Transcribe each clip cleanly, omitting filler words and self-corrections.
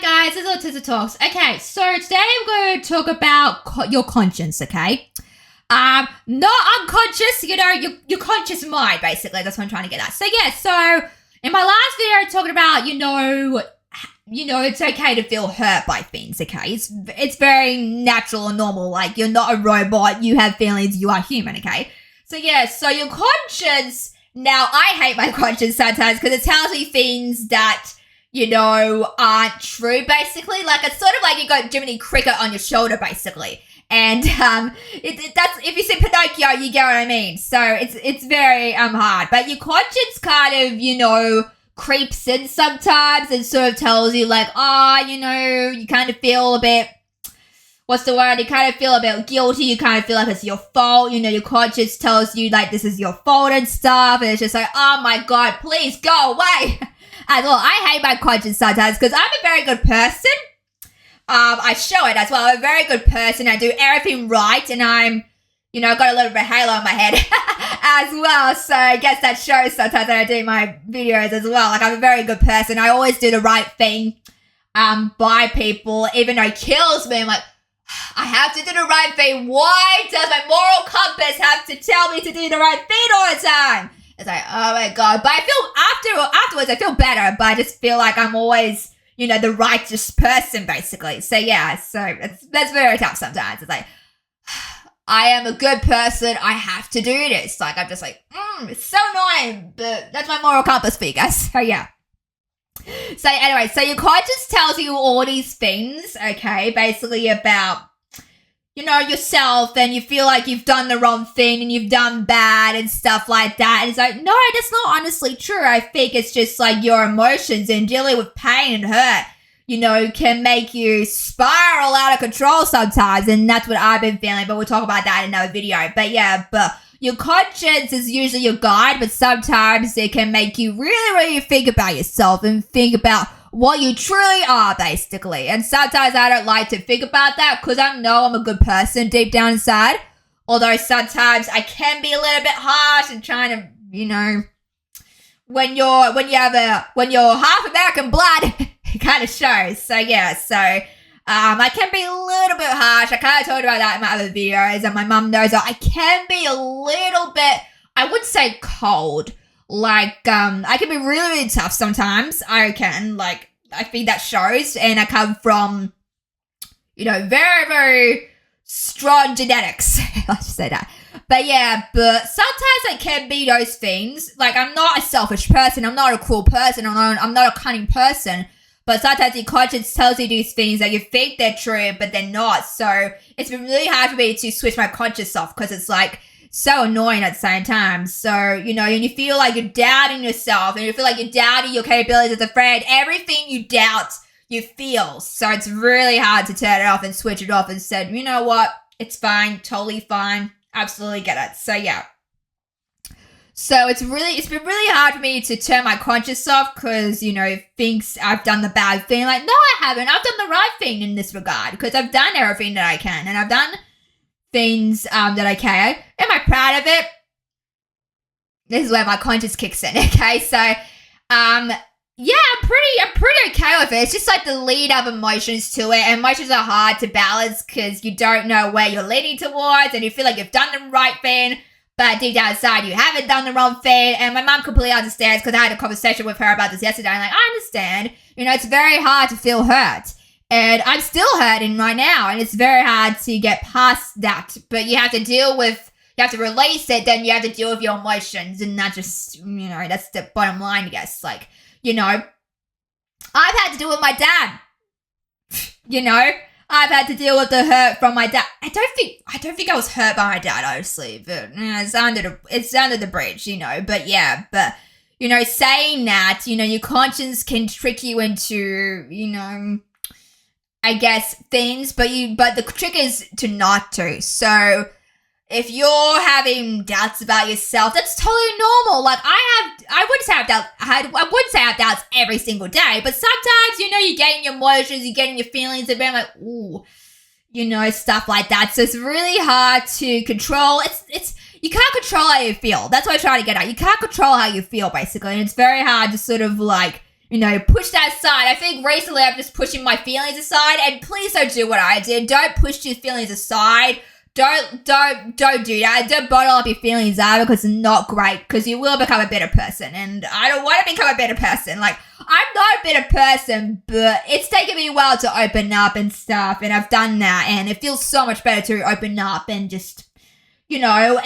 guys, it's Autism Talks. Okay, so today I'm going to talk about your conscience, okay? Not unconscious, your conscious mind, basically. That's what I'm trying to get at. So in my last video, I talked about, it's okay to feel hurt by things, okay? It's very natural and normal. Like, you're not a robot, you have feelings, you are human, okay? So your conscience, now I hate my conscience sometimes because it tells me things that, aren't true, basically. Like, it's sort of like you got Jiminy Cricket on your shoulder, basically. And that's, if you see Pinocchio, you get what I mean. So it's very hard. But your conscience kind of, creeps in sometimes and sort of tells you like, you kind of feel a bit, what's the word? You kind of feel a bit guilty. You kind of feel like it's your fault. Your conscience tells you like this is your fault and stuff. And it's just like, oh my God, please go away. As well, I hate my conscience sometimes because I'm a very good person. I show it as well. I'm a very good person. I do everything right, and I'm, got a little bit of halo on my head as well. So I guess that shows sometimes that I do my videos as well. Like, I'm a very good person. I always do the right thing by people, even though it kills me. I'm like, I have to do the right thing. Why does my moral compass have to tell me to do the right thing all the time? It's like, oh my God. But I feel afterwards, I feel better, but I just feel like I'm always, the righteous person, basically. So that's very tough sometimes. It's like, I am a good person. I have to do this. Like, I'm just like, it's so annoying, but that's my moral compass figure. So yeah. So anyway, so your conscience tells you all these things, okay, basically about, yourself, and you feel like you've done the wrong thing and you've done bad and stuff like that. And it's like, no, that's not honestly true. I think it's just like your emotions and dealing with pain and hurt, can make you spiral out of control sometimes. And that's what I've been feeling, but we'll talk about that in another video. But your conscience is usually your guide, but sometimes it can make you really, really think about yourself and think about what you truly are, basically. And sometimes I don't like to think about that because I know I'm a good person deep down inside. Although sometimes I can be a little bit harsh and trying to, when you're half American blood, it kind of shows. So I can be a little bit harsh. I kind of talked about that in my other videos, and my mum knows that I can be a little bit, I wouldn't say cold. Like, I can be really, really tough sometimes. I can, like, I think that shows, and I come from, very, very strong genetics. Let's just say that. But sometimes I can be those things. Like, I'm not a selfish person. I'm not a cruel person. I'm not a cunning person. But sometimes your conscience tells you these things that you think they're true, but they're not. So it's been really hard for me to switch my conscience off because it's like so annoying at the same time. So, and you feel like you're doubting yourself, and you feel like you're doubting your capabilities as a friend. Everything you doubt, you feel. So it's really hard to turn it off and switch it off and say, you know what? It's fine. Totally fine. Absolutely get it. So yeah. So it's been really hard for me to turn my conscience off because, thinks I've done the bad thing. Like, no, I haven't. I've done the right thing in this regard because I've done everything that I can, and I've done things that I can. Am I proud of it? This is where my conscience kicks in, okay? So, I'm pretty okay with it. It's just like the lead up emotions to it. And emotions are hard to balance because you don't know where you're leaning towards, and you feel like you've done the right thing, but deep down inside, you haven't done the wrong thing. And my mom completely understands because I had a conversation with her about this yesterday. I'm like, I understand. It's very hard to feel hurt. And I'm still hurting right now. And it's very hard to get past that. But you have to you have to release it. Then you have to deal with your emotions. And not just, that's the bottom line, I guess. Like, I've had to deal with my dad. I've had to deal with the hurt from my dad. I don't think I was hurt by my dad, honestly, but it's under the bridge, But saying that, your conscience can trick you into, I guess things, but the trick is to not to. So if you're having doubts about yourself, that's totally normal. Like, I wouldn't say I have doubts. I wouldn't say I have doubts every single day, but sometimes, you're getting your emotions, you're getting your feelings, and being like, ooh, stuff like that. So it's really hard to control. You can't control how you feel. That's what I'm trying to get at. You can't control how you feel, basically, and it's very hard to sort of like push that aside. I think recently I'm just pushing my feelings aside, and please don't do what I did. Don't push your feelings aside. Don't do that. Don't bottle up your feelings either, because it's not great, because you will become a better person, and I don't want to become a better person. Like, I'm not a better person, but it's taken me a while to open up and stuff, and I've done that, and it feels so much better to open up and just, just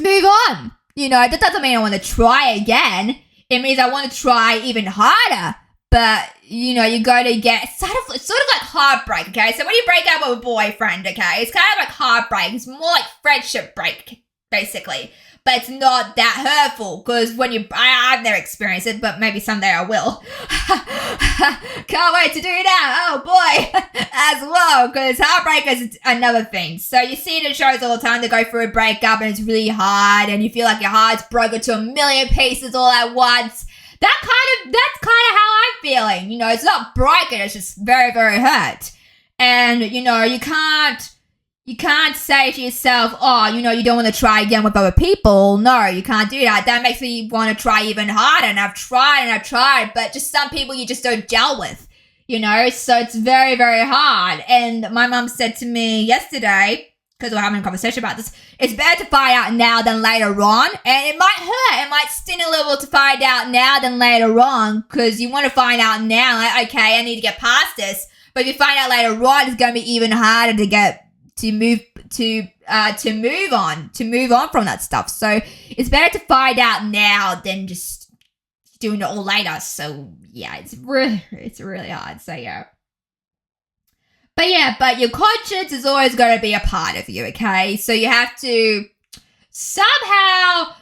move on. That doesn't mean I want to try again. It means I want to try even harder. But, you go to get sort of like heartbreak, okay? So when you break up with a boyfriend, okay, it's kind of like heartbreak. It's more like friendship break, basically. But it's not that hurtful, because I've never experienced it, but maybe someday I will. Can't wait to do that. Oh boy, as well, because heartbreak is another thing. So you see it in shows all the time. They go through a breakup and it's really hard, and you feel like your heart's broken to a million pieces all at once. That's kind of how I'm feeling. It's not broken, it's just very, very hurt. And, you can't say to yourself, oh, you don't want to try again with other people. No, you can't do that. That makes me want to try even harder. And I've tried, but just some people you just don't gel with, so it's very, very hard. And my mum said to me yesterday, because we're having a conversation about this, it's better to find out now than later on. And it might hurt. It might sting a little to find out now than later on, because you want to find out now, like, okay, I need to get past this. But if you find out later on, it's going to be even harder to move on from that stuff. So it's better to find out now than just doing it all later. So yeah, it's really hard. So yeah. But your conscience is always going to be a part of you, okay? So you have to somehow,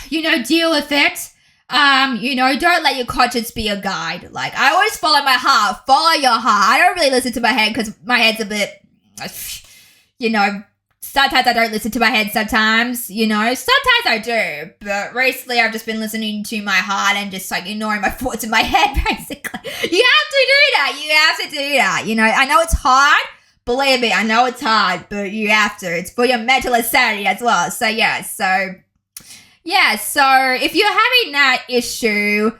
deal with it. Don't let your conscience be a guide. Like, I always follow my heart. Follow your heart. I don't really listen to my head, because my head's a bit, sometimes I don't listen to my head sometimes, Sometimes I do, but recently I've just been listening to my heart and just, like, ignoring my thoughts in my head, basically. You have to do that. I know it's hard. Believe me, I know it's hard, but you have to. It's for your mental insanity as well. So, yeah. So if you're having that issue,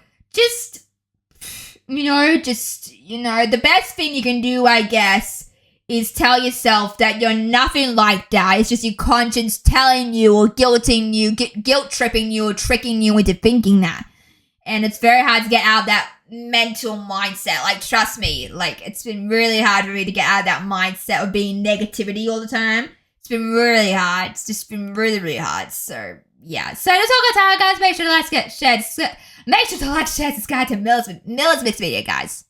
the best thing you can do, I guess, is tell yourself that you're nothing like that. It's just your conscience telling you or guilting you, guilt-tripping you or tricking you into thinking that. And it's very hard to get out of that mental mindset. Like, trust me, like, it's been really hard for me to get out of that mindset of being negativity all the time. It's been really hard. It's just been really, really hard. So, yeah. So, that's all good time, guys. Make sure to subscribe to Miller's Mixed Media, guys.